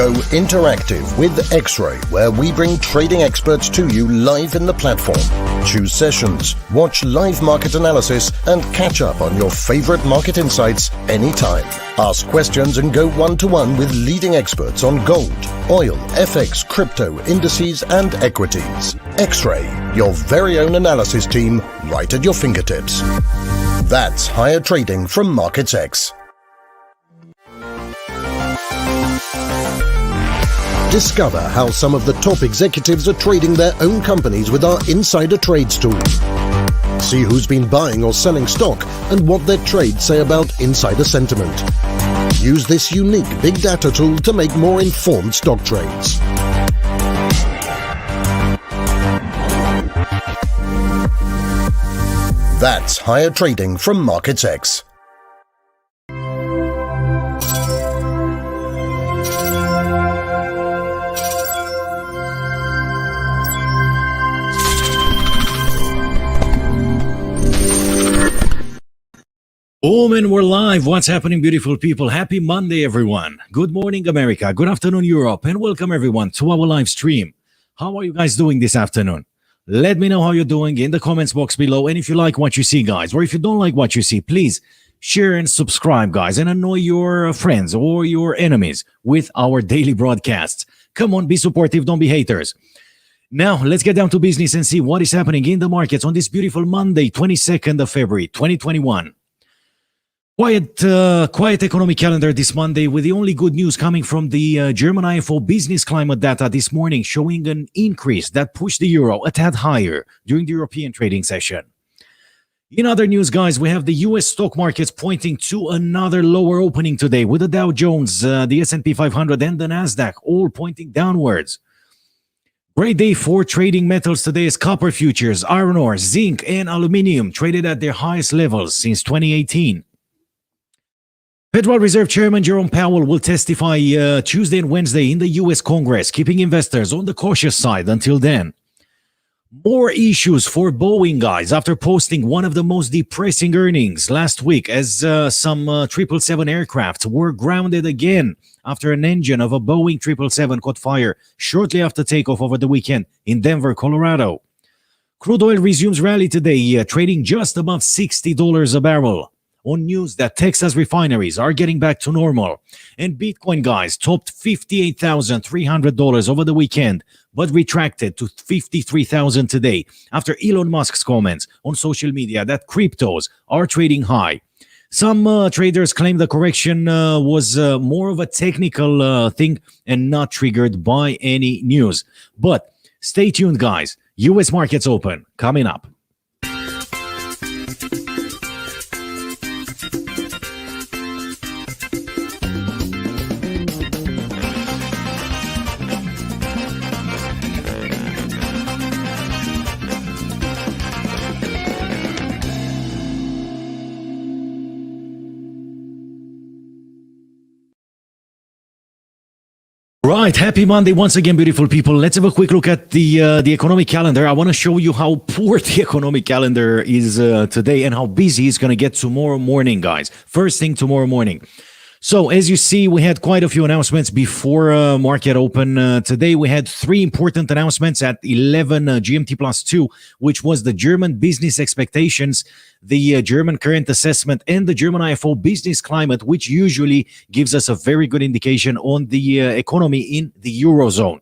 Go interactive with X-Ray, where we bring trading experts to you live in the platform. Choose sessions, watch live market analysis, and catch up on your favorite market insights anytime. Ask questions and go one-to-one with leading experts on gold, oil, FX, crypto, indices, and equities. X-Ray, your very own analysis team, right at your fingertips. That's higher trading from MarketsX. Discover how some of the top executives are trading their own companies with our Insider Trades tool. See who's been buying or selling stock and what their trades say about insider sentiment. Use this unique big data tool to make more informed stock trades. That's higher trading from MarketsX. Boom, and we're live. What's happening, beautiful people? Happy Monday, everyone. Good morning, America. Good afternoon, Europe. And welcome, everyone, to our live stream. How are you guys doing this afternoon? Let me know how you're doing in the comments box below. And if you like what you see, guys, or if you don't like what you see, please share and subscribe, guys, and annoy your friends or your enemies with our daily broadcasts. Come on, be supportive. Don't be haters. Now, let's get down to business and see what is happening in the markets on this beautiful Monday, 22nd of February, 2021. Quiet economic calendar this Monday, with the only good news coming from the German IFO business climate data this morning, showing an increase that pushed the euro a tad higher during the European trading session. In other news, guys, we have the US stock markets pointing to another lower opening today, with the Dow Jones, the S&P 500 and the Nasdaq all pointing downwards. Great day for trading metals today as copper futures, iron ore, zinc and aluminium traded at their highest levels since 2018. Federal Reserve Chairman Jerome Powell will testify Tuesday and Wednesday in the U.S. Congress, keeping investors on the cautious side until then. More issues for Boeing, guys, after posting one of the most depressing earnings last week, as some 777 aircraft were grounded again after an engine of a Boeing 777 caught fire shortly after takeoff over the weekend in Denver, Colorado. Crude oil resumes rally today, trading just above $60 a barrel, on news that Texas refineries are getting back to normal. And Bitcoin, guys, topped $58,300 over the weekend, but retracted to $53,000 today after Elon Musk's comments on social media that cryptos are trading high. Some traders claim the correction was more of a technical thing and not triggered by any news. But stay tuned, guys. U.S. markets open coming up. Right, happy Monday once again, beautiful people. Let's have a quick look at the economic calendar. I want to show you how poor the economic calendar is today and how busy it's going to get tomorrow morning, guys. First thing tomorrow morning. So, as you see, we had quite a few announcements before market open. Today, we had three important announcements at 11 GMT plus 2, which was the German business expectations, the German current assessment, and the German IFO business climate, which usually gives us a very good indication on the economy in the Eurozone.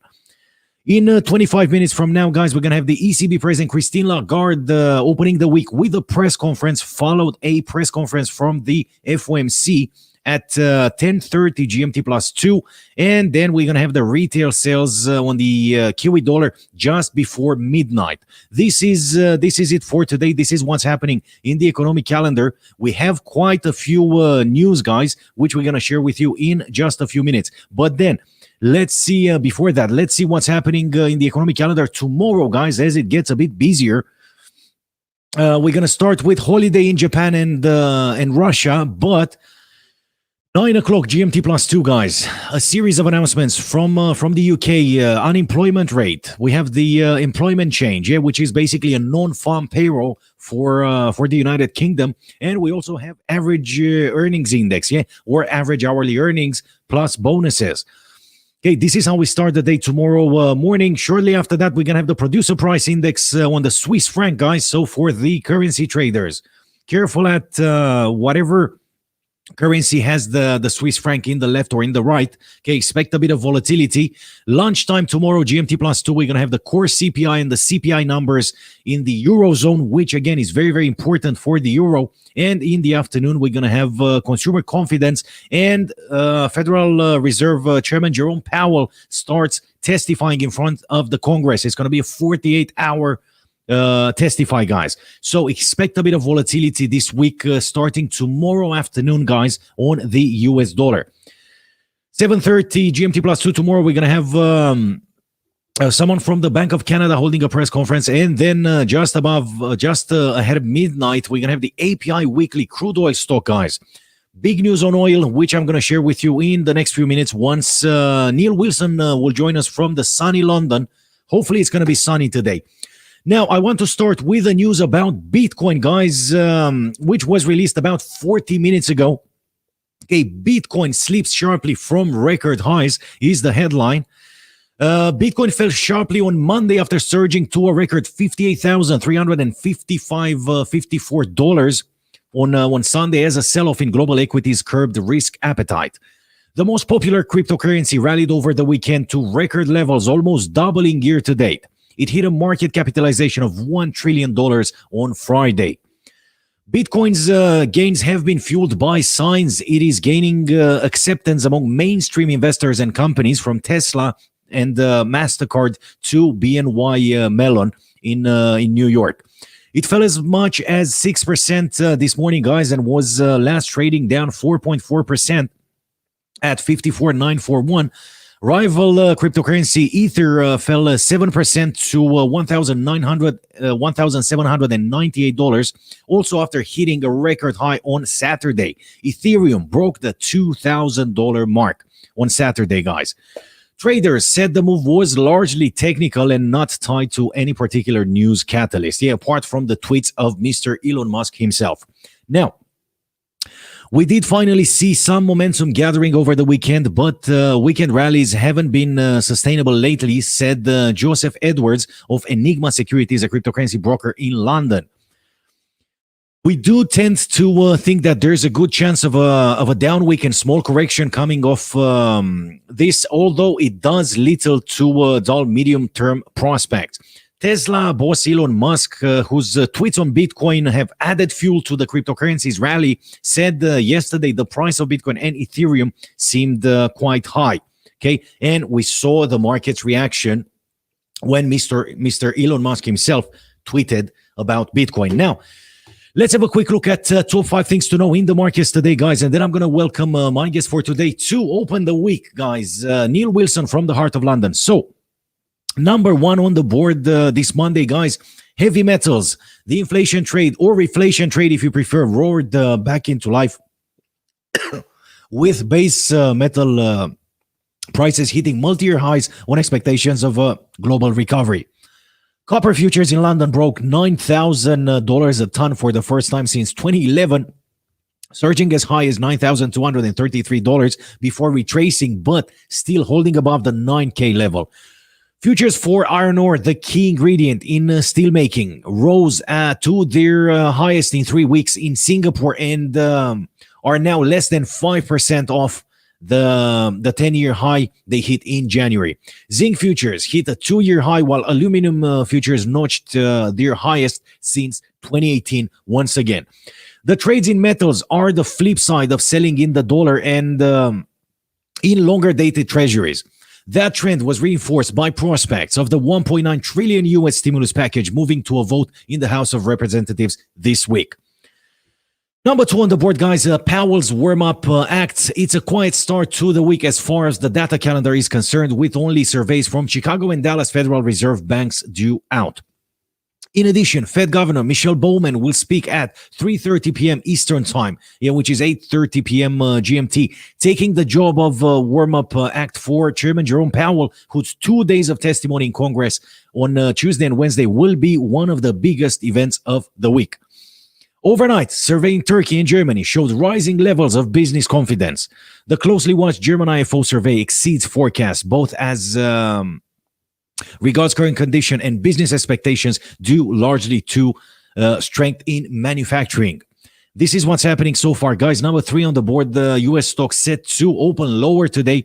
In 25 minutes from now, guys, we're going to have the ECB President Christine Lagarde opening the week with a press conference, followed a press conference from the FOMC at 10:30 GMT plus 2, and then we're going to have the retail sales on the Kiwi dollar just before midnight. This is it for today. This is what's happening in the economic calendar. We have quite a few news, guys, which we're going to share with you in just a few minutes. But then, let's see, before that, let's see what's happening in the economic calendar tomorrow, guys, as it gets a bit busier. We're going to start with holiday in Japan and Russia, but 9 o'clock GMT plus 2, guys. A series of announcements from the UK. Unemployment rate. We have the employment change, which is basically a non-farm payroll for the United Kingdom, and we also have average earnings index, or average hourly earnings plus bonuses. Okay, this is how we start the day tomorrow morning. Shortly after that, we're going to have the producer price index on the Swiss franc, guys. So for the currency traders, careful at whatever currency has the Swiss franc in the left or in the right. Okay, expect a bit of volatility. Lunchtime tomorrow, GMT plus 2, we're going to have the core CPI and the CPI numbers in the Eurozone, which again is very, very important for the Euro. And in the afternoon, we're going to have consumer confidence and Federal Reserve Chairman Jerome Powell starts testifying in front of the Congress. It's going to be a 48-hour testify, guys. So expect a bit of volatility this week, starting tomorrow afternoon, guys, on the US dollar. 7:30 GMT plus 2 tomorrow. We're going to have someone from the Bank of Canada holding a press conference. And then just ahead of midnight, we're going to have the API weekly crude oil stock, guys. Big news on oil, which I'm going to share with you in the next few minutes once Neil Wilson will join us from the sunny London. Hopefully it's going to be sunny today. Now, I want to start with the news about Bitcoin, guys, which was released about 40 minutes ago. Okay, Bitcoin slips sharply from record highs is the headline. Bitcoin fell sharply on Monday after surging to a record $58,354 on Sunday as a sell-off in global equities curbed risk appetite. The most popular cryptocurrency rallied over the weekend to record levels, almost doubling year to date. It hit a market capitalization of $1 trillion on Friday. Bitcoin's gains have been fueled by signs it is gaining acceptance among mainstream investors and companies, from Tesla and MasterCard to BNY Mellon in New York. It fell as much as 6% this morning, guys, and was last trading down 4.4% at 54,941. Rival cryptocurrency Ether fell 7% to $1,798, also after hitting a record high on Saturday. Ethereum broke the $2,000 mark on Saturday, guys. Traders said the move was largely technical and not tied to any particular news catalyst, apart from the tweets of Mr. Elon Musk himself. Now, we did finally see some momentum gathering over the weekend, but weekend rallies haven't been sustainable lately, said Joseph Edwards of Enigma Securities, a cryptocurrency broker in London. We do tend to think that there's a good chance of a down week and small correction coming off this, although it does little to dull medium-term prospects. Tesla boss Elon Musk, whose tweets on Bitcoin have added fuel to the cryptocurrencies rally, said yesterday the price of Bitcoin and Ethereum seemed quite high. Okay, and we saw the market's reaction when Mr. Elon Musk himself tweeted about Bitcoin. Now, let's have a quick look at top 5 things to know in the markets today, guys, and then I'm going to welcome my guest for today to open the week, guys, Neil Wilson from the heart of London. So, number 1 on the board this Monday, guys, heavy metals. The inflation trade, or reflation trade if you prefer, roared back into life with base metal prices hitting multi-year highs on expectations of a global recovery. Copper futures in London broke $9,000 a ton for the first time since 2011, surging as high as $9,233 before retracing, but still holding above the 9K level. Futures for iron ore, the key ingredient in steelmaking, rose to their highest in 3 weeks in Singapore and are now less than 5% off the 10-year high they hit in January. Zinc futures hit a 2-year high, while aluminum futures notched their highest since 2018 once again. The trades in metals are the flip side of selling in the dollar and in longer-dated treasuries. That trend was reinforced by prospects of the $1.9 trillion U.S. stimulus package moving to a vote in the House of Representatives this week. Number 2 on the board, guys, Powell's warm-up acts. It's a quiet start to the week as far as the data calendar is concerned, with only surveys from Chicago and Dallas Federal Reserve banks due out. In addition, Fed Governor Michelle Bowman will speak at 3:30 p.m. Eastern Time, which is 8:30 p.m. GMT, taking the job of warm-up act for Chairman Jerome Powell, whose 2 days of testimony in Congress on Tuesday and Wednesday will be one of the biggest events of the week. Overnight, survey in Turkey and Germany showed rising levels of business confidence. The closely watched German IFO survey exceeds forecasts, both as regards current condition and business expectations, due largely to strength in manufacturing. This is what's happening so far, guys. Number 3 on the board, the U.S. stock set to open lower today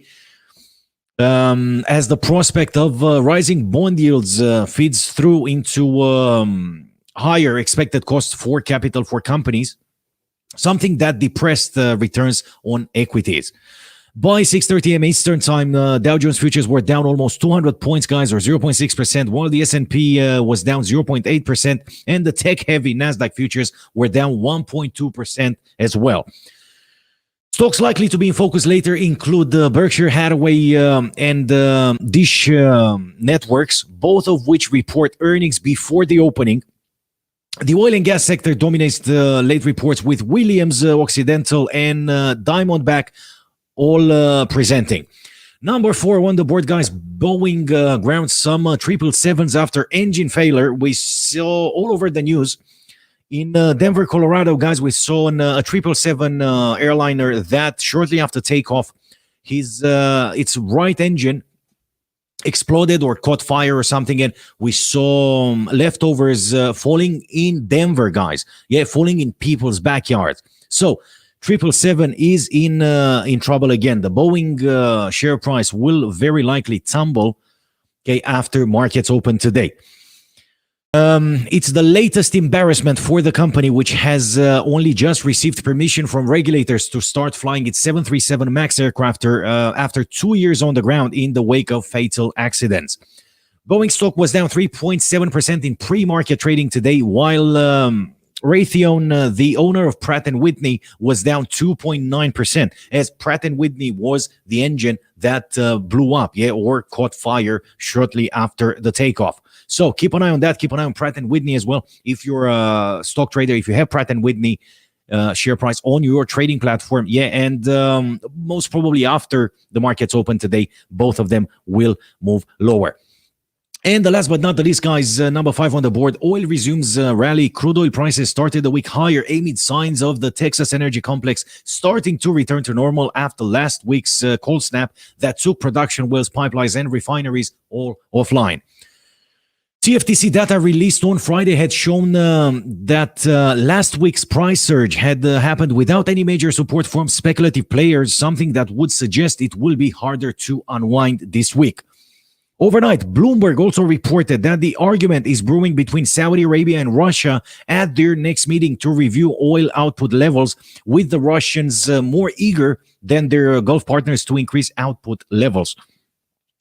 as the prospect of rising bond yields feeds through into higher expected costs for capital for companies, something that depressed returns on equities. By 6:30 a.m. Eastern Time, Dow Jones futures were down almost 200 points, guys, or 0.6%, while the S&P was down 0.8%, and the tech-heavy Nasdaq futures were down 1.2% as well. Stocks likely to be in focus later include Berkshire Hathaway and Dish Networks, both of which report earnings before the opening. The oil and gas sector dominates the late reports, with Williams, Occidental, and Diamondback all presenting. Number 4 on the board, guys. Boeing ground some 777s after engine failure. We saw all over the news. In Denver, Colorado, guys, we saw a 777 airliner that shortly after takeoff, its right engine exploded or caught fire or something, and we saw leftovers falling in Denver, guys. Yeah, falling in people's backyards. So 777 is in trouble again. The Boeing share price will very likely tumble, okay, after markets open today. It's the latest embarrassment for the company, which has only just received permission from regulators to start flying its 737 MAX aircraft after 2 years on the ground in the wake of fatal accidents. Boeing stock was down 3.7% in pre-market trading today, while Raytheon, the owner of Pratt & Whitney, was down 2.9%, as Pratt & Whitney was the engine that blew up, or caught fire shortly after the takeoff. So keep an eye on that. Keep an eye on Pratt & Whitney as well. If you're a stock trader, if you have Pratt & Whitney share price on your trading platform, and most probably after the markets open today, both of them will move lower. And the last but not the least, guys, number 5 on the board, oil resumes rally. Crude oil prices started the week higher amid signs of the Texas energy complex starting to return to normal after last week's cold snap that took production wells, pipelines, and refineries all offline. CFTC data released on Friday had shown that last week's price surge had happened without any major support from speculative players, something that would suggest it will be harder to unwind this week. Overnight, Bloomberg also reported that the argument is brewing between Saudi Arabia and Russia at their next meeting to review oil output levels, with the Russians more eager than their Gulf partners to increase output levels.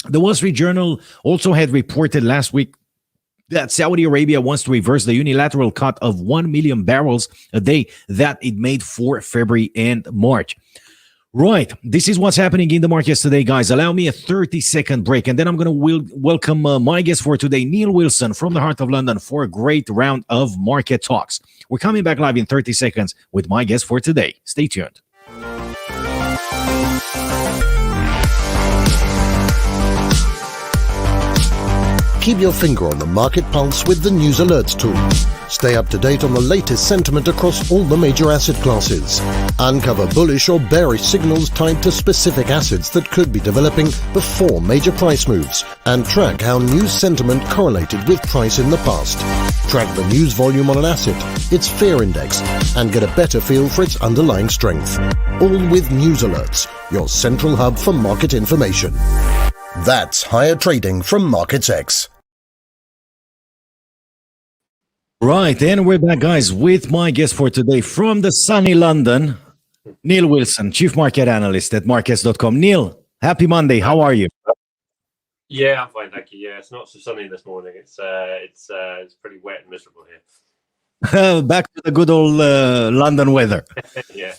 The Wall Street Journal also had reported last week that Saudi Arabia wants to reverse the unilateral cut of 1 million barrels a day that it made for February and March. Right, this is what's happening in the markets today, guys. Allow me a 30-second break, and then I'm going to welcome my guest for today, Neil Wilson from the heart of London, for a great round of market talks. We're coming back live in 30 seconds with my guest for today. Stay tuned. Keep your finger on the market pulse with the News Alerts tool. Stay up to date on the latest sentiment across all the major asset classes. Uncover bullish or bearish signals tied to specific assets that could be developing before major price moves, and track how news sentiment correlated with price in the past. Track the news volume on an asset, its fear index, and get a better feel for its underlying strength. All with News Alerts, your central hub for market information. That's higher trading from MarketsX. Right, and we're back, guys, with my guest for today from the sunny London, Neil Wilson, Chief Market Analyst at Markets.com. Neil, happy Monday. How are you? Yeah, I'm fine, thank you. Yeah, it's not so sunny this morning. It's pretty wet and miserable here. Back to the good old London weather. Yeah.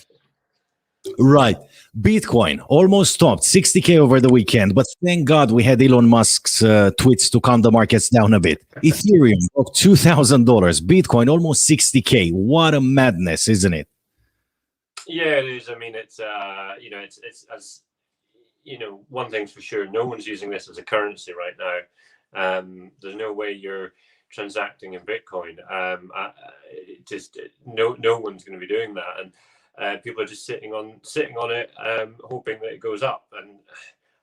Right. Bitcoin almost topped 60K over the weekend, but thank God we had Elon Musk's tweets to calm the markets down a bit. Ethereum up $2,000. Bitcoin almost 60K. What a madness, isn't it? Yeah, it is. I mean, it's as one thing's for sure, no one's using this as a currency right now. There's no way you're transacting in Bitcoin. Just no one's going to be doing that, and people are just sitting on it, hoping that it goes up. And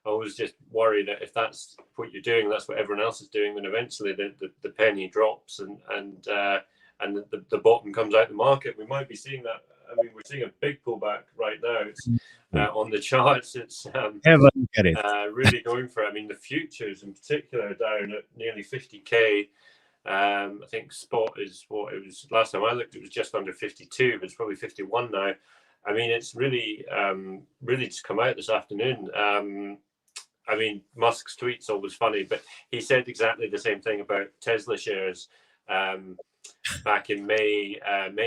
I was just worried that if that's what you're doing, that's what everyone else is doing, then eventually the penny drops and the bottom comes out the market. We might be seeing that. I mean, we're seeing a big pullback right now. It's on the charts. It's really going for it. I mean, the futures in particular are down at nearly 50k. I think spot is what it was last time I looked. It was just under 52, but it's probably 51 now. I mean, it's really just come out this afternoon. I mean, Musk's tweet's always funny, but he said exactly the same thing about Tesla shares. Back in May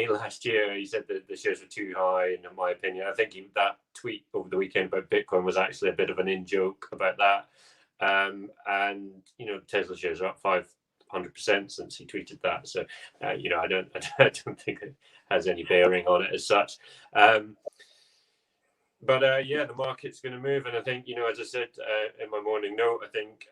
last year, he said that the shares were too high, and in my opinion, I think that tweet over the weekend about Bitcoin was actually a bit of an in-joke about that. And you know, Tesla shares are up 500% since he tweeted that. So you know, I don't think it has any bearing on it as such. But yeah, the market's going to move, and I think, you know, as I said in my morning note, I think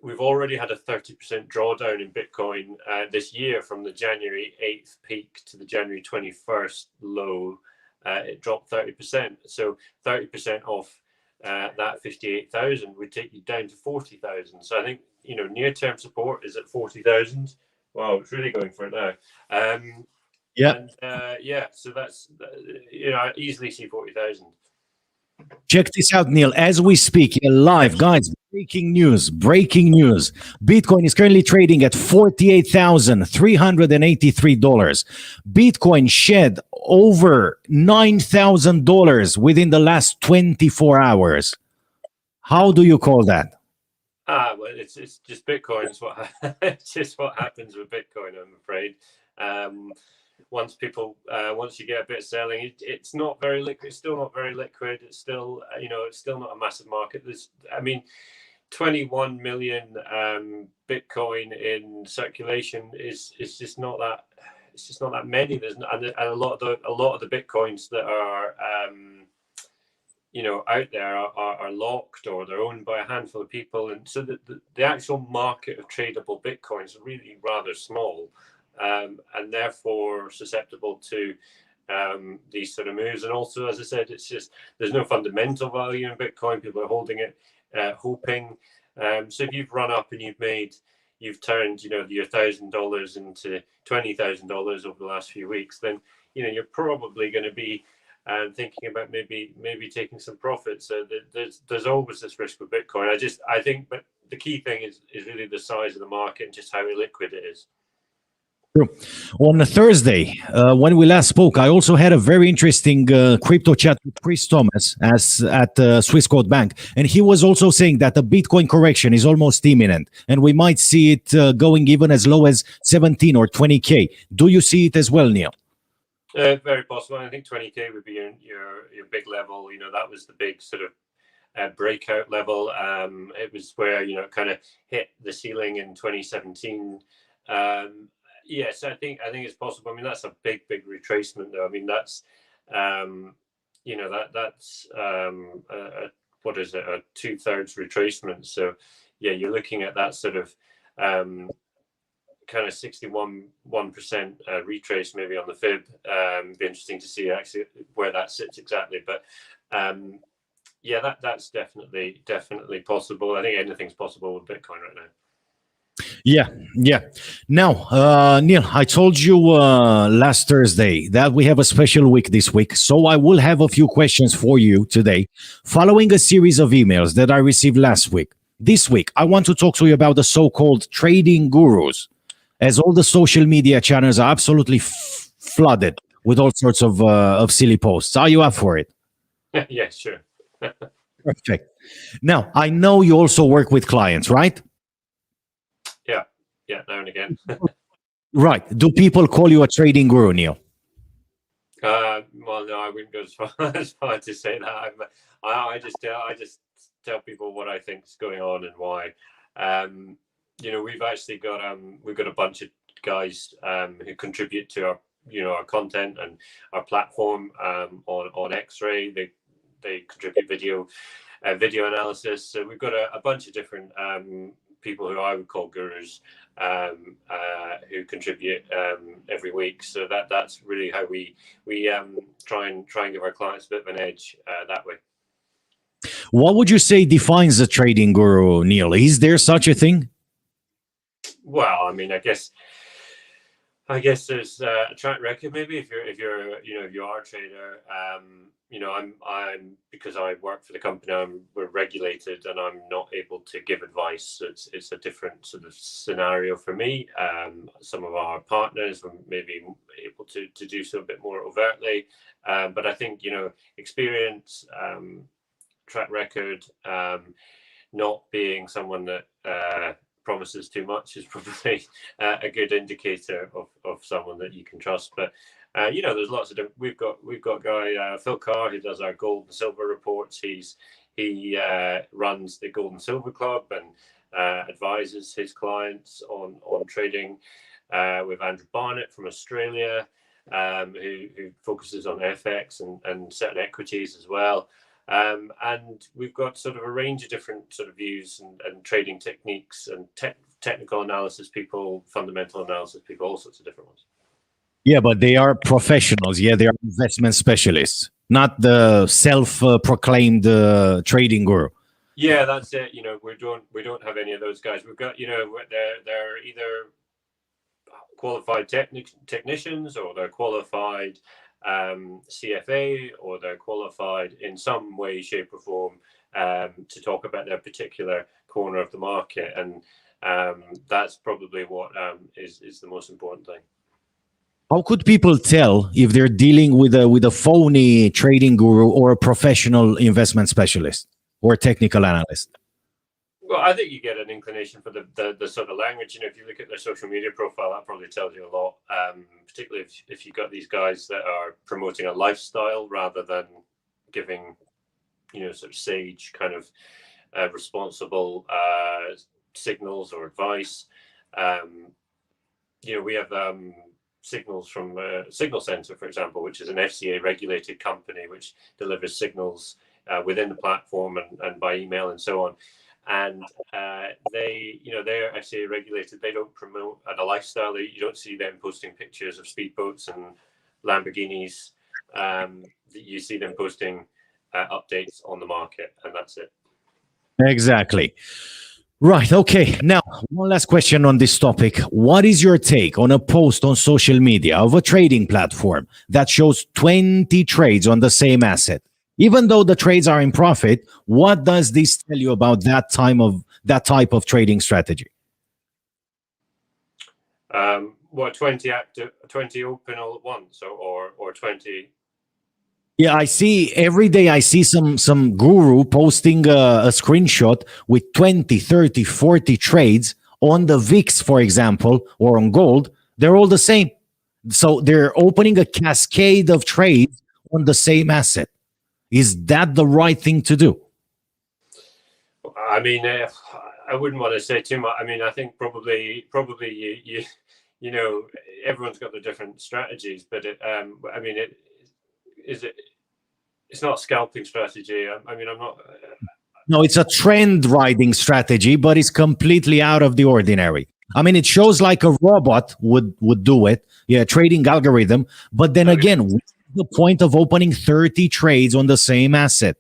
we've already had a 30% drawdown in Bitcoin this year from the January 8th peak to the January 21st low. It dropped 30%. So 30% off that 58,000 would take you down to 40,000. So I think, you know, near-term support is at 40,000. Wow, it's really going for it now. Yeah, so that's, you know, I easily see 40,000. Check this out, Neil. As we speak here live, guys, breaking news. Bitcoin is currently trading at $48,383. Bitcoin shed over $9,000 within the last 24 hours. How do you call that? Well, it's just Bitcoin. It's just what happens with Bitcoin, I'm afraid. Once you get a bit of selling, it's not very liquid. It's still not very liquid. It's still, you know, it's still not a massive market. I mean, 21 million Bitcoin in circulation is just not that. It's just not that many. And a lot of the Bitcoins that are you know, out there are locked, or they're owned by a handful of people, and so the actual market of tradable Bitcoin is really rather small. And therefore susceptible to these sort of moves. And also, as I said, it's just, there's no fundamental value in Bitcoin. People are holding it, hoping. So if you've run up and you've turned, you know, your $1,000 into $20,000 over the last few weeks, then, you know, you're probably going to be thinking about maybe taking some profits. So there's always this risk with Bitcoin. I think, but the key thing is really the size of the market and just how illiquid it is. True. On a Thursday, when we last spoke, I also had a very interesting crypto chat with Chris Thomas at Swissquote Bank, and he was also saying that the Bitcoin correction is almost imminent, and we might see it going even as low as 17 or 20k. Do you see it as well, Neil? Very possible. I think 20k would be your big level. You know, that was the big sort of breakout level. It was where, you know, it kind of hit the ceiling in 2017. Yes, I think it's possible. I mean, that's a big retracement, though. I mean, that's you know, that's what is it, a 2/3 retracement. So yeah, you're looking at that sort of kind of 61% retrace maybe on the fib. Be interesting to see actually where that sits exactly, but yeah, that's definitely possible. I think anything's possible with Bitcoin right now. Yeah. Now, Neil, I told you last Thursday that we have a special week this week, so I will have a few questions for you today, following a series of emails that I received last week. This week, I want to talk to you about the so-called trading gurus, as all the social media channels are absolutely flooded with all sorts of silly posts. Are you up for it? Yeah, sure. Perfect. Now, I know you also work with clients, right? Yeah, now and again. Right. Do people call you a trading guru, Neil? Well, no, I wouldn't go as far to say that. I just tell people what I think is going on and why. You know, we've actually got a bunch of guys who contribute to our content and our platform on X-Ray. They contribute video analysis. So we've got a bunch of different people who I would call gurus, who contribute every week. So that's really how we try and give our clients a bit of an edge that way. What would you say defines a trading guru, Neil? Is there such a thing? Well, I mean, I guess there's a track record. Maybe if you are a trader, I'm because I work for the company, we're regulated, and I'm not able to give advice. So it's a different sort of scenario for me. Some of our partners are maybe able to do so a bit more overtly, but I think experience, track record, not being someone that promises too much is probably a good indicator of someone that you can trust. But there's lots of different. We've got guy Phil Carr, who does our gold and silver reports. He runs the Gold and Silver Club and advises his clients on trading. With Andrew Barnett from Australia, who focuses on FX and certain equities as well. And we've got sort of a range of different sort of views and trading techniques and technical analysis people, fundamental analysis people, all sorts of different ones. Yeah, but they are professionals. Yeah, they are investment specialists, not the self-proclaimed trading guru. Yeah, that's it. We don't have any of those guys. We've got, they're either qualified technicians, or they're qualified CFA, or they're qualified in some way, shape, or form to talk about their particular corner of the market, and that's probably what is the most important thing. How could people tell if they're dealing with a phony trading guru or a professional investment specialist or technical analyst? Well, I think you get an inclination for the sort of language. If you look at their social media profile, that probably tells you a lot. Particularly if you've got these guys that are promoting a lifestyle rather than giving, sort of sage kind of responsible signals or advice. We have signals from Signal Center, for example, which is an FCA regulated company which delivers signals within the platform and by email and so on. And they're FCA regulated. They don't promote a lifestyle. You don't see them posting pictures of speedboats and Lamborghinis. You see them posting updates on the market, and that's it. Exactly. Right. Okay. Now, one last question on this topic. What is your take on a post on social media of a trading platform that shows 20 trades on the same asset? Even though the trades are in profit, what does this tell you about that type of trading strategy? 20 active, 20 open all at once, or 20? Yeah, I see every day I see some guru posting a screenshot with 20, 30, 40 trades on the VIX, for example, or on gold. They're all the same. So they're opening a cascade of trades on the same asset. Is that the right thing to do? I mean, I wouldn't want to say too much. I mean, I think probably you everyone's got the different strategies, but it's not a scalping strategy. I mean, I'm not. No, it's a trend riding strategy, but it's completely out of the ordinary. I mean, it shows like a robot would do it. Yeah, trading algorithm. But then again, what's the point of opening 30 trades on the same asset?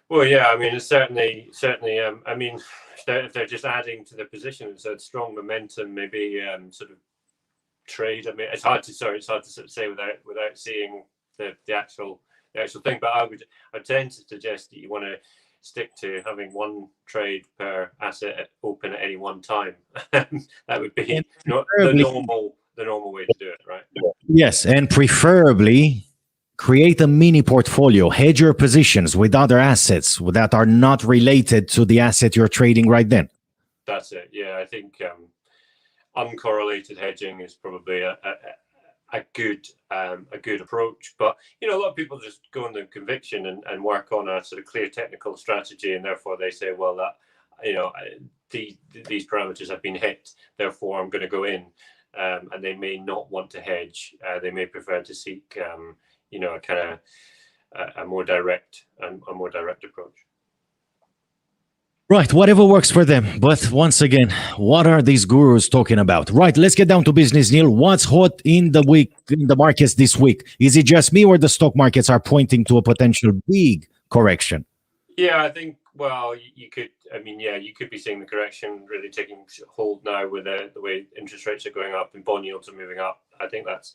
Well, yeah, I mean, it's certainly. I mean, if they're just adding to the position, it's a strong momentum, maybe sort of trade. I mean, it's hard to sort of say without seeing the actual thing. But I would tend to suggest that you want to stick to having one trade per asset open at any one time. That would be not the normal way to do it, right? Yes, and preferably create a mini portfolio, hedge your positions with other assets that are not related to the asset you're trading right then. That's it. Yeah, I think uncorrelated hedging is probably a good approach. But a lot of people just go on the conviction and work on a sort of clear technical strategy, and therefore they say, well, that these parameters have been hit, therefore I'm going to go in, and they may not want to hedge. They may prefer to seek a kind of a more direct approach. Right, whatever works for them. But once again, what are these gurus talking about? Right, let's get down to business, Neil. What's hot in the markets this week? Is it just me, or the stock markets are pointing to a potential big correction? Yeah, I think, well, you could, I mean, yeah, you could be seeing the correction really taking hold now with the way interest rates are going up and bond yields are moving up. I think that's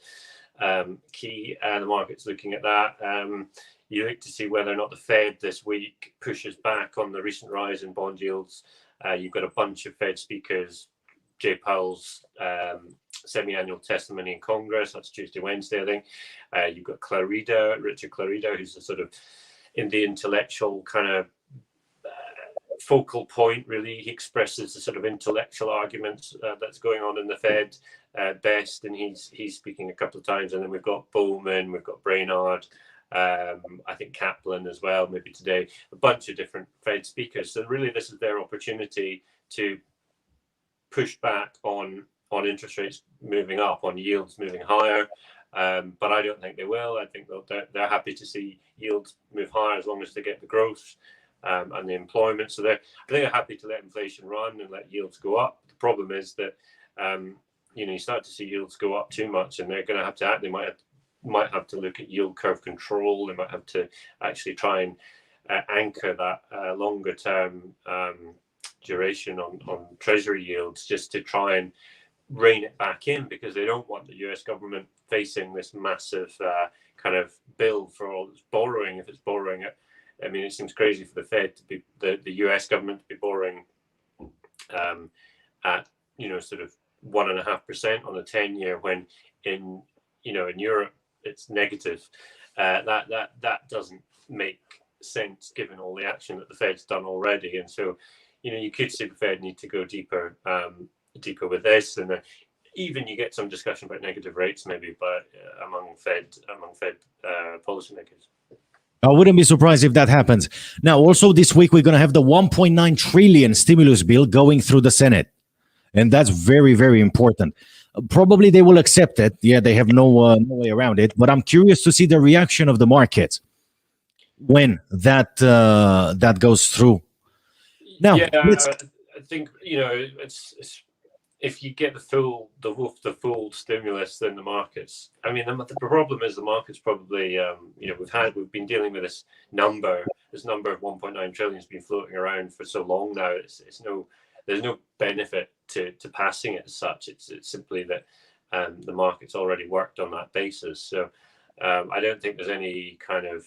key. The market's looking at that. You look to see whether or not the Fed this week pushes back on the recent rise in bond yields. You've got a bunch of Fed speakers. Jay Powell's semi-annual testimony in Congress. That's Tuesday, Wednesday, I think. You've got Richard Clarida, who's a sort of in the intellectual kind of focal point, really. He expresses the sort of intellectual arguments that's going on in the Fed best, and he's speaking a couple of times. And then we've got Bowman, we've got Brainard, I think Kaplan as well, maybe today, a bunch of different Fed speakers. So really this is their opportunity to push back on interest rates moving up, on yields moving higher. But I don't think they will. I think they're happy to see yields move higher as long as they get the growth and the employment. So I think they're happy to let inflation run and let yields go up. The problem is that you start to see yields go up too much, and they're going to have to act. They might have to look at yield curve control. They might have to actually try and anchor that longer term duration on treasury yields, just to try and rein it back in, because they don't want the US government facing this massive kind of bill for all its borrowing. If it's borrowing it, I mean, it seems crazy for the Fed to be the US government to be borrowing at sort of 1.5% on a 10-year, when in Europe it's negative. That doesn't make sense given all the action that the Fed's done already. And so you could see the Fed need to go deeper with this, and even you get some discussion about negative rates maybe, but among Fed policymakers. I wouldn't be surprised if that happens. Now, also this week, we're going to have the 1.9 trillion stimulus bill going through the Senate. And that's very, very important. Probably they will accept it. Yeah, they have no way around it. But I'm curious to see the reaction of the markets when that goes through. Now, yeah, I think it's if you get the full stimulus, then the markets. I mean, the problem is the markets probably. We've been dealing with this number of 1.9 trillion has been floating around for so long now. There's no benefit to passing it as such. It's simply that the market's already worked on that basis. So I don't think there's any kind of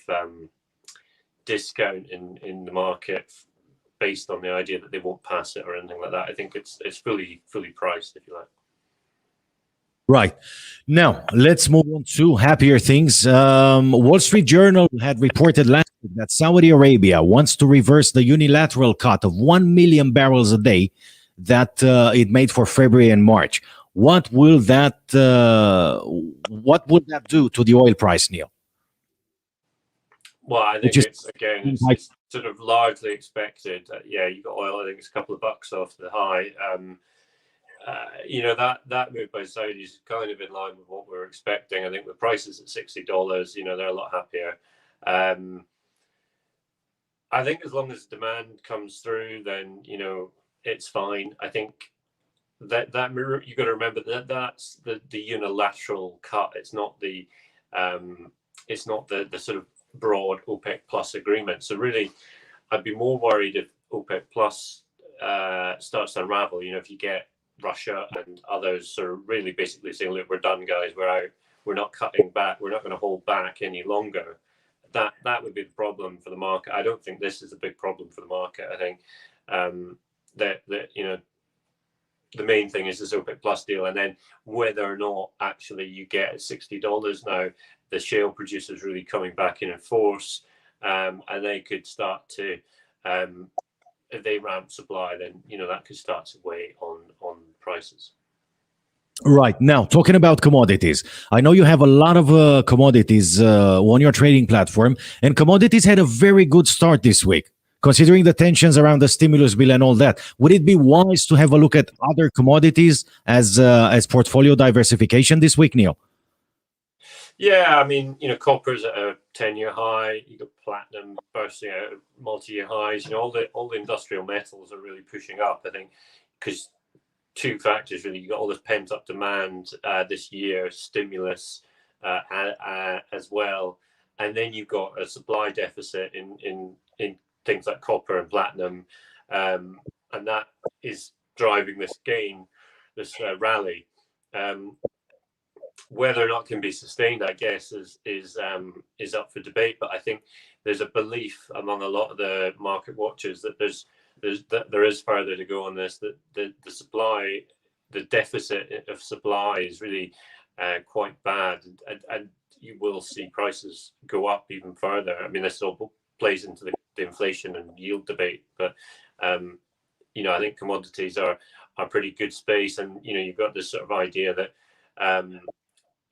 discount in the market based on the idea that they won't pass it or anything like that. I think it's fully priced, if you like. Right. Now, let's move on to happier things. Wall Street Journal had reported last week that Saudi Arabia wants to reverse the unilateral cut of 1 million barrels a day that it made for February and March. What will that do to the oil price, Neil? Well, I think it's sort of largely expected. You got oil, I think it's a couple of bucks off the high. That move by Saudi is kind of in line with what we were expecting. I think the prices at $60, they're a lot happier. I think as long as demand comes through, then it's fine. I think that mirror, you got to remember that's the unilateral cut. It's not the sort of broad OPEC plus agreement. So really, I'd be more worried if OPEC plus starts to unravel. If you get Russia and others sort of really basically saying, look, we're done, guys, we're out, we're not cutting back, we're not going to hold back any longer. That would be the problem for the market. I don't think this is a big problem for the market. I think that the main thing is this OPEC plus deal, and then whether or not actually you get $60 now, the shale producers really coming back in force, and they could start to, if they ramp supply, then that could start to weigh on prices. Right. Now, talking about commodities, I know you have a lot of commodities on your trading platform, and commodities had a very good start this week. Considering the tensions around the stimulus bill and all that, would it be wise to have a look at other commodities as portfolio diversification this week, Neil? Yeah, I mean, copper's at a 10-year high. You got platinum bursting out at multi-year highs. All the industrial metals are really pushing up. I think because two factors really. You got all this pent-up demand this year, stimulus as well, and then you've got a supply deficit in things like copper and platinum, and that is driving this gain, this rally. Whether or not it can be sustained, I guess, is up for debate. But I think there's a belief among a lot of the market watchers that there is further to go on this. That the deficit of supply is really quite bad, and you will see prices go up even further. I mean, this all plays into the inflation and yield debate, but I think commodities are a pretty good space, and you've got this sort of idea that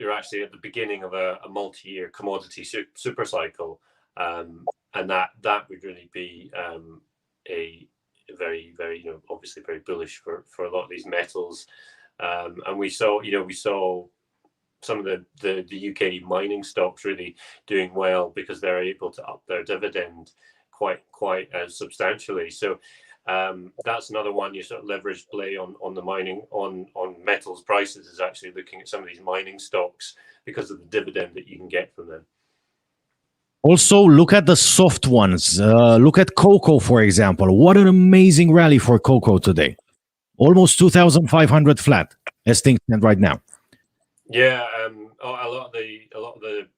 you're actually at the beginning of a multi-year commodity super cycle, and that would really be a very, very, obviously very bullish for a lot of these metals. And we saw some of the UK mining stocks really doing well because they're able to up their dividend quite substantially. So that's another one. You sort of leverage play on the mining on metals prices is actually looking at some of these mining stocks because of the dividend that you can get from them. Also, look at the soft ones. Look at cocoa, for example. What an amazing rally for cocoa today. Almost 2,500 flat as things stand right now. Yeah, a lot of the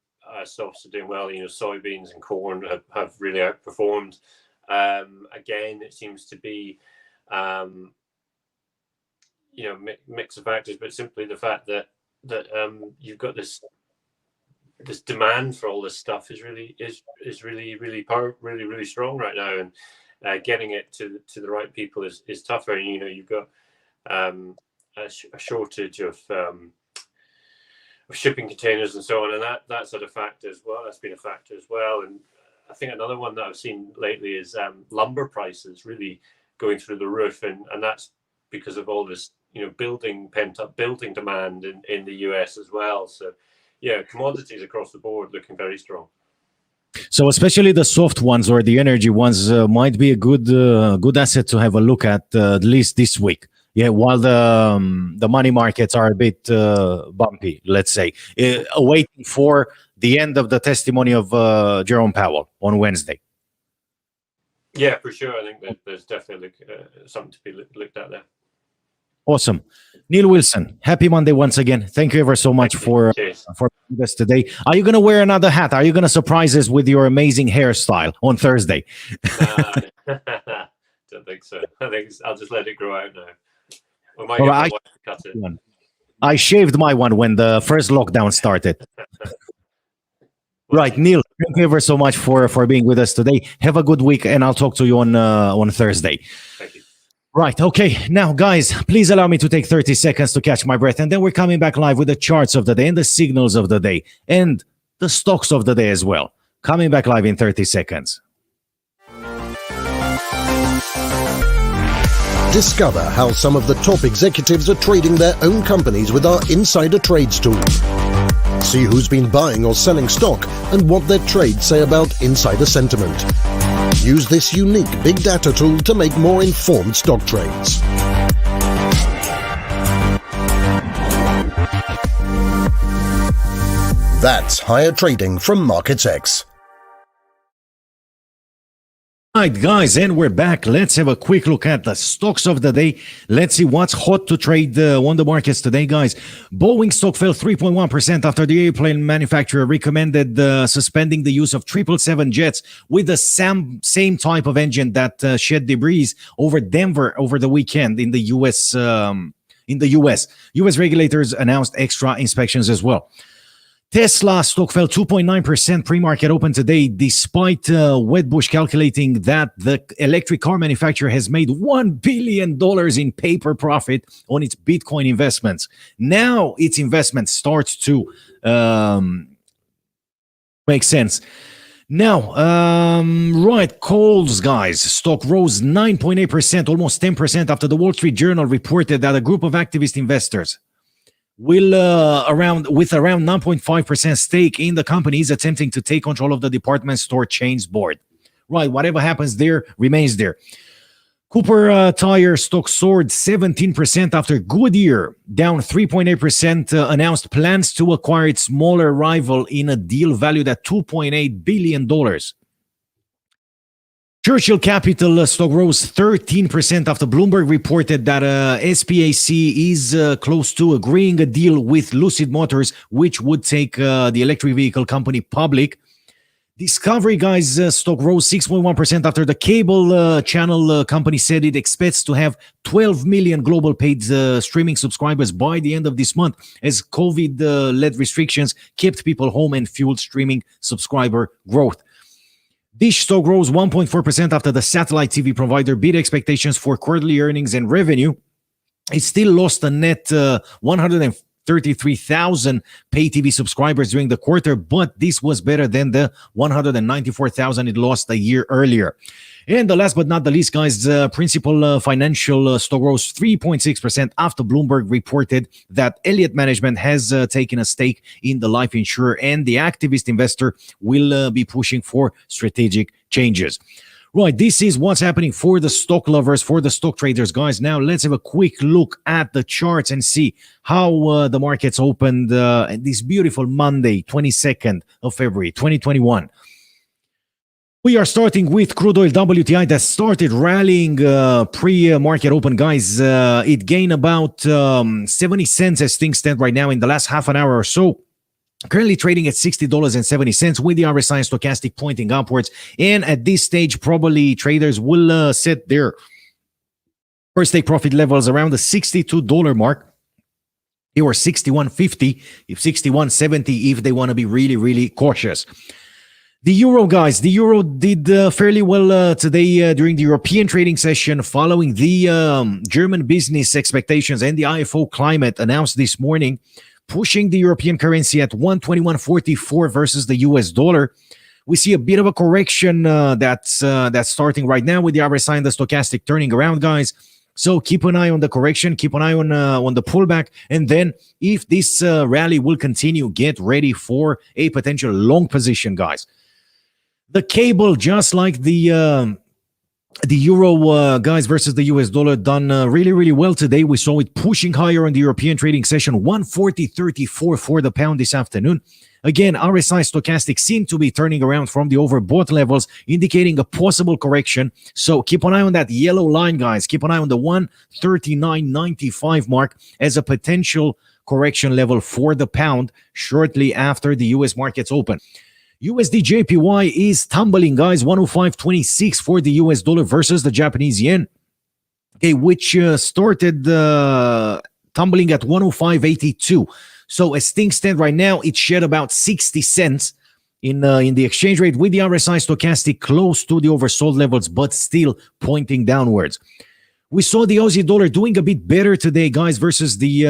softs are doing well. Soybeans and corn have really outperformed. Again, it seems to be mix of factors, but simply the fact that you've got this demand for all this stuff is really strong right now, and getting it to the right people is tougher. And you've got a shortage of shipping containers and so on, and that's a factor as well. That's been a factor as well. And I think another one that I've seen lately is lumber prices really going through the roof, and that's because of all this pent-up building demand in the US as well. So yeah, commodities across the board looking very strong. So especially the soft ones or the energy ones might be a good asset to have a look at least this week. Yeah, while the money markets are a bit bumpy, let's say, awaiting for the end of the testimony of Jerome Powell on Wednesday. Yeah, for sure. I think that there's definitely something to be looked at there. Awesome. Neil Wilson, happy Monday once again. Thank you ever so much for being with us today. Are you going to wear another hat? Are you going to surprise us with your amazing hairstyle on Thursday? Don't think so. I think I'll just let it grow out now. Or might get my wife to cut it. I shaved my one when the first lockdown started. Right, Neil, thank you ever so much for being with us today. Have a good week, and I'll talk to you on Thursday. Thank you. Right, okay. Now, guys, please allow me to take 30 seconds to catch my breath, and then we're coming back live with the charts of the day and the signals of the day and the stocks of the day as well. Coming back live in 30 seconds. Discover how some of the top executives are trading their own companies with our Insider Trades tool. See who's been buying or selling stock and what their trades say about insider sentiment. Use this unique big data tool to make more informed stock trades. That's higher trading from MarketsX. Right, guys, and we're back. Let's have a quick look at the stocks of the day. Let's see what's hot to trade on the markets today, guys. Boeing stock fell 3.1% after the airplane manufacturer recommended suspending the use of 777 jets with the same type of engine that shed debris over Denver over the weekend in the U.S. U.S. regulators announced extra inspections as well. Tesla stock fell 2.9% pre-market open today, despite Wedbush calculating that the electric car manufacturer has made $1 billion in paper profit on its Bitcoin investments. Now its investment starts to make sense. Now, right, Kohl's, guys, stock rose 9.8%, almost 10% after the Wall Street Journal reported that a group of activist investors will around 9.5% stake in the company is attempting to take control of the department store chains board. Right, whatever happens there remains there. Cooper Tire stock soared 17% after Goodyear, down 3.8%, announced plans to acquire its smaller rival in a deal valued at $2.8 billion. Churchill Capital stock rose 13% after Bloomberg reported that SPAC is close to agreeing a deal with Lucid Motors, which would take the electric vehicle company public. Discovery, guys, stock rose 6.1% after the cable channel company said it expects to have 12 million global paid streaming subscribers by the end of this month, as COVID-led restrictions kept people home and fueled streaming subscriber growth. Dish stock rose 1.4% after the satellite TV provider beat expectations for quarterly earnings and revenue. It still lost a net 133,000 pay TV subscribers during the quarter, but this was better than the 194,000 it lost a year earlier. And the last but not the least, guys, Principal Financial stock rose 3.6% after Bloomberg reported that Elliott Management has taken a stake in the life insurer, and the activist investor will be pushing for strategic changes. Right, this is what's happening for the stock lovers, for the stock traders, guys. Now, let's have a quick look at the charts and see how the markets opened this beautiful Monday, 22nd of February, 2021. We are starting with crude oil WTI that started rallying pre-market open, guys. It gained about 70 cents as things stand right now in the last half an hour or so. Currently trading at $60.70 with the RSI stochastic pointing upwards. And at this stage, probably traders will set their first take profit levels around the $62 mark. Or $61.50, if $61.70 if they want to be really, really cautious. The euro, guys, the euro did fairly well today during the European trading session following the German business expectations and the IFO climate announced this morning, pushing the European currency at 121.44 versus the US dollar. We see a bit of a correction that's starting right now with the RSI and the stochastic turning around, guys. So keep an eye on the correction, keep an eye on the pullback, and then if this rally will continue, get ready for a potential long position, guys. The cable, just like the euro, guys, versus the US dollar, done really, really well today. We saw it pushing higher on the European trading session, 140.34 for the pound this afternoon. Again, RSI stochastic seem to be turning around from the overbought levels, indicating a possible correction. So keep an eye on that yellow line, guys. Keep an eye on the 139.95 mark as a potential correction level for the pound shortly after the US markets open. USD JPY is tumbling, guys, 105.26 for the US dollar versus the Japanese yen, okay, which started tumbling at 105.82. So as things stand right now, it shed about 60 cents in the exchange rate, with the RSI stochastic close to the oversold levels, but still pointing downwards. We saw the Aussie dollar doing a bit better today, guys, versus the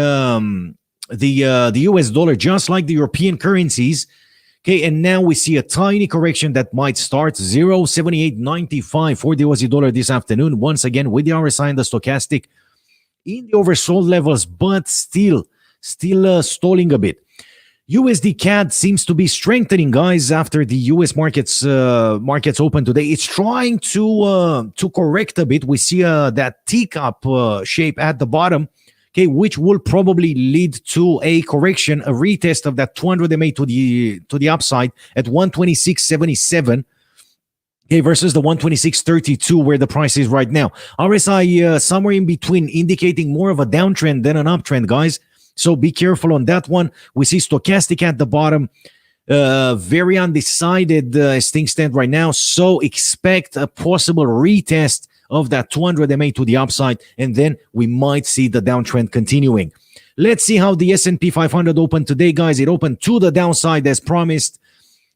US dollar, just like the European currencies. Okay, and now we see a tiny correction that might start 0.7895 for the Aussie dollar this afternoon. Once again, with the RSI and the stochastic in the oversold levels, but still stalling a bit. USD CAD seems to be strengthening, guys, after the US markets open today. It's trying to correct a bit. We see that teacup shape at the bottom. Okay, which will probably lead to a correction, a retest of that 200 MA to the upside at 126.77. Okay, versus the 126.32 where the price is right now. RSI somewhere in between, indicating more of a downtrend than an uptrend, guys. So be careful on that one. We see stochastic at the bottom, very undecided as things stand right now. So expect a possible retest of that 200 MA to the upside, and then we might see the downtrend continuing. Let's see how the S&P 500 opened today, guys. It opened to the downside as promised,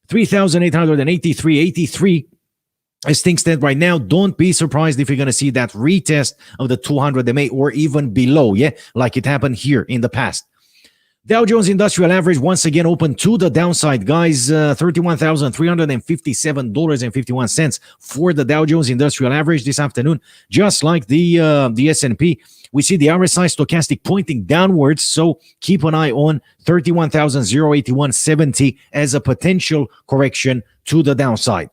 3,883.83. As things stand right now, don't be surprised if you're going to see that retest of the 200 MA or even below, yeah, like it happened here in the past. Dow Jones Industrial Average once again opened to the downside, guys. $31,357.51 for the Dow Jones Industrial Average this afternoon, just like the S&P. We see the RSI stochastic pointing downwards, so keep an eye on 31,081.70 as a potential correction to the downside.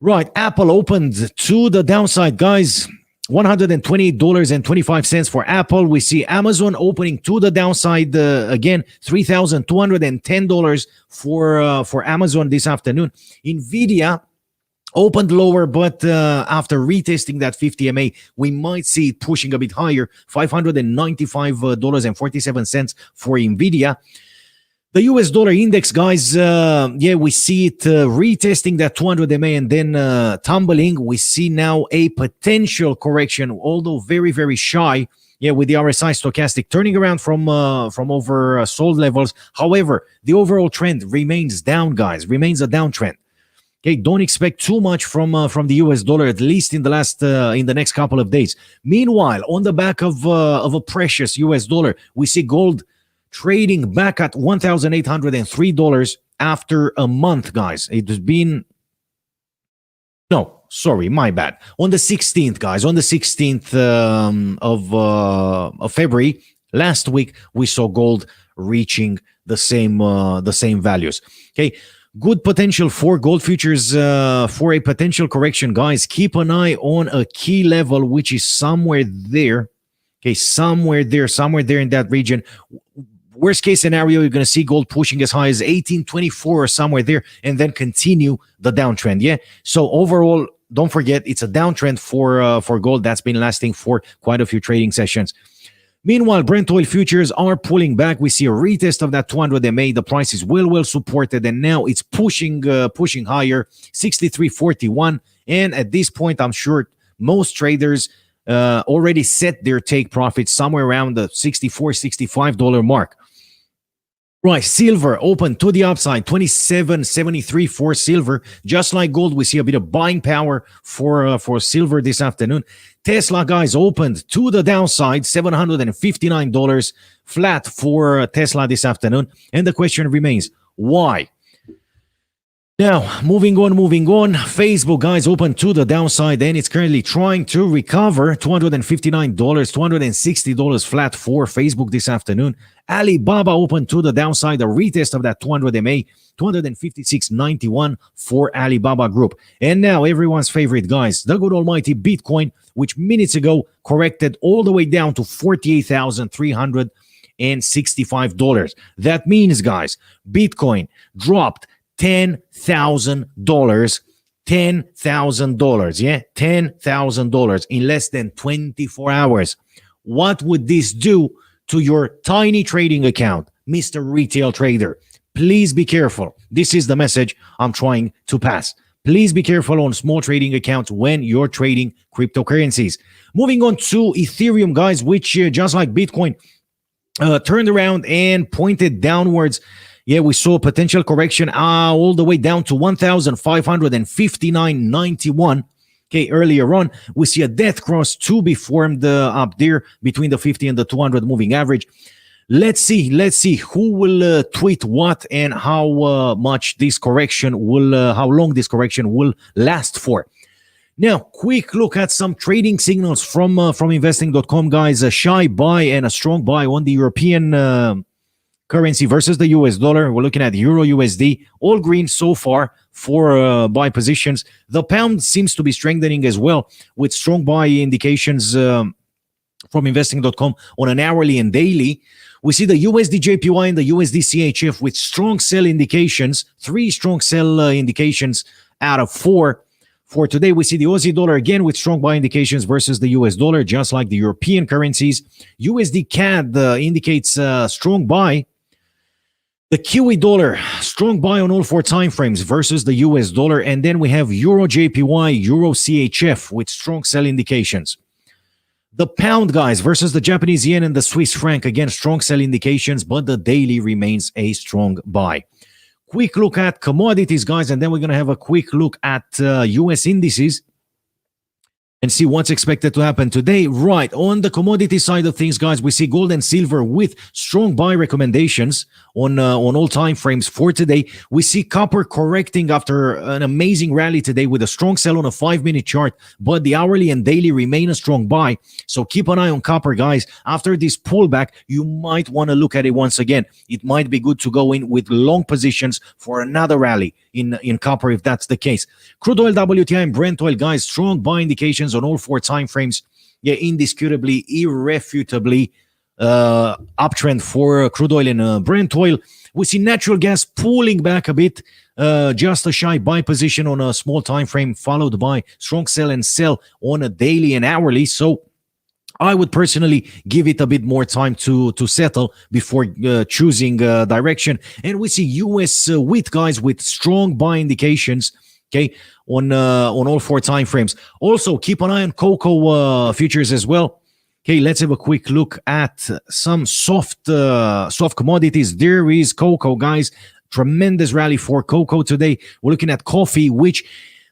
Right, Apple opened to the downside, guys. $128.25 for Apple. We see Amazon opening to the downside again, $3,210 for Amazon this afternoon. Nvidia opened lower, but after retesting that 50 MA, we might see it pushing a bit higher, $595.47 for Nvidia. The US dollar index, guys, we see it retesting that 200 MA and then tumbling. We see now a potential correction, although very, very shy. With the RSI stochastic turning around from oversold levels. However, the overall trend remains down, guys. Remains a downtrend. Okay, don't expect too much from the US dollar, at least in the next couple of days. Meanwhile, on the back of a precious US dollar, we see gold trading back at $1,803 after a month, guys. It has been... No, sorry, my bad. On the 16th, guys, on the 16th of February, last week, we saw gold reaching the same values. Okay, good potential for gold futures for a potential correction, guys. Keep an eye on a key level, which is somewhere there. Okay, somewhere there in that region. Worst case scenario, you're going to see gold pushing as high as 1824 or somewhere there and then continue the downtrend. Yeah. So overall, don't forget, it's a downtrend for gold that's been lasting for quite a few trading sessions. Meanwhile, Brent oil futures are pulling back. We see a retest of that 200 MA. The price is well supported, and now it's pushing higher, 63.41. And at this point, I'm sure most traders already set their take profits somewhere around the $64-65 mark. Right, silver open to the upside, 27.73 for silver. Just like gold, we see a bit of buying power for silver this afternoon. Tesla, guys, opened to the downside, $759 flat for Tesla this afternoon. And the question remains, why? Now, moving on. Facebook, guys, open to the downside, and it's currently trying to recover $259, $260 flat for Facebook this afternoon. Alibaba opened to the downside, a retest of that 200 MA, 256.91 for Alibaba Group. And now, everyone's favorite, guys, the good almighty Bitcoin, which minutes ago corrected all the way down to $48,365. That means, guys, Bitcoin dropped $10,000, yeah, $10,000 in less than 24 hours. What would this do to your tiny trading account, Mr. Retail Trader? Please be careful. This is the message I'm trying to pass. Please be careful on small trading accounts when you're trading cryptocurrencies. Moving on to Ethereum, guys, which just like Bitcoin turned around and pointed downwards. Yeah, we saw a potential correction all the way down to 1,559.91. Okay, earlier on, we see a death cross to be formed up there between the 50 and the 200 moving average. Let's see who will tweet what and how much this correction will, how long this correction will last for. Now, quick look at some trading signals from investing.com, guys. A shy buy and a strong buy on the European currency versus the US dollar. We're looking at Euro USD, all green so far for buy positions. The pound seems to be strengthening as well, with strong buy indications from investing.com on an hourly and daily. We see the USD JPY and the USD CHF with strong sell indications, 3 strong sell indications out of 4. For today, we see the Aussie dollar again with strong buy indications versus the US dollar, just like the European currencies. USD CAD indicates strong buy. The Kiwi dollar, strong buy on all 4 timeframes versus the US dollar. And then we have Euro JPY, Euro CHF with strong sell indications. The pound, guys, versus the Japanese yen and the Swiss franc, again, strong sell indications, but the daily remains a strong buy. Quick look at commodities, guys, and then we're going to have a quick look at US indices. and see what's expected to happen today. Right, on the commodity side of things, guys, we see gold and silver with strong buy recommendations on all time frames for today. We see copper correcting after an amazing rally today with a strong sell on a 5-minute chart, but the hourly and daily remain a strong buy. So keep an eye on copper, guys. After this pullback, you might want to look at it once again. It might be good to go in with long positions for another rally in copper if that's the case. Crude oil WTI and Brent oil, guys, strong buy indications on all 4 time frames. Yeah, indisputably, irrefutably uptrend for crude oil and Brent oil. We see natural gas pulling back a bit, just a shy buy position on a small time frame, followed by strong sell and sell on a daily and hourly. So I would personally give it a bit more time to settle before choosing direction. And we see US wheat, guys, with strong buy indications, okay, on all 4 time frames. Also, keep an eye on cocoa futures as well. Okay, let's have a quick look at some soft commodities. There is cocoa, guys. Tremendous rally for cocoa today. We're looking at coffee, which,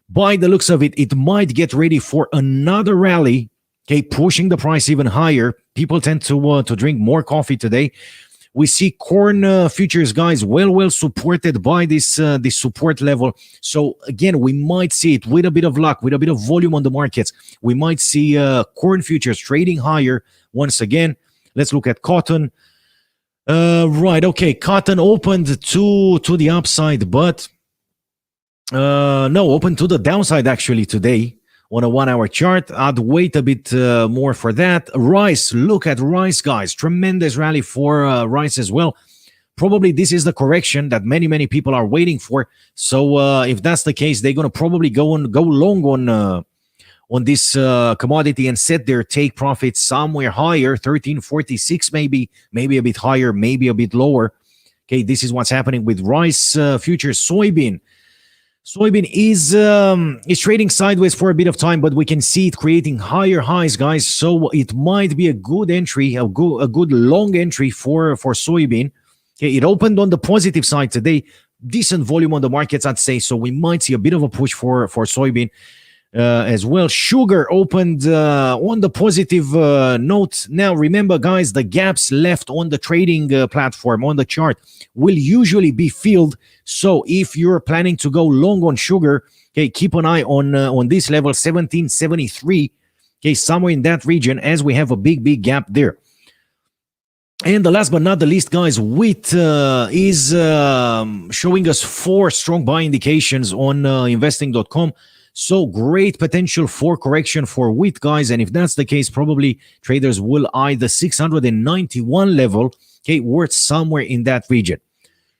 by the looks of it, it might get ready for another rally. Okay, pushing the price even higher. People tend to drink more coffee today. We see corn futures, guys, well supported by this support level. So again, we might see it with a bit of luck, with a bit of volume on the markets. We might see corn futures trading higher once again. Let's look at cotton. Right, okay, cotton opened to the upside, but no, opened to the downside actually today. On a 1-hour chart, I'd wait a bit more for that. Rice, look at rice, guys. Tremendous rally for rice as well. Probably this is the correction that many people are waiting for. So if that's the case, they're going to probably go long on this commodity and set their take profits somewhere higher, 1346 maybe a bit higher, maybe a bit lower. Okay, this is what's happening with rice futures. Soybean is trading sideways for a bit of time, but we can see it creating higher highs, guys. So it might be a good entry, a good long entry for soybean. Okay, it opened on the positive side today. Decent volume on the markets, I'd say. So we might see a bit of a push for soybean as well. Sugar opened on the positive note. Now, remember, guys, the gaps left on the trading platform, on the chart, will usually be filled. So if you're planning to go long on sugar, okay, keep an eye on this level, 1773, okay, somewhere in that region, as we have a big gap there. And the last but not the least, guys, wheat is showing us 4 strong buy indications on investing.com. So great potential for correction for wheat, guys. And if that's the case, probably traders will eye the 691 level, okay, worth somewhere in that region.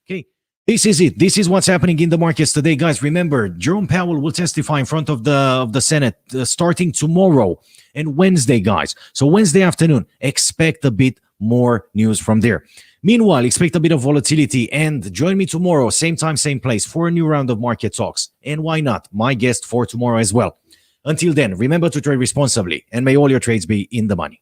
Okay, this is it. This is what's happening in the markets today, guys. Remember, Jerome Powell will testify in front of the Senate starting tomorrow and Wednesday, guys. So Wednesday afternoon, expect a bit more news from there. Meanwhile, expect a bit of volatility and join me tomorrow, same time, same place, for a new round of market talks. And why not? My guest for tomorrow as well. Until then, remember to trade responsibly and may all your trades be in the money.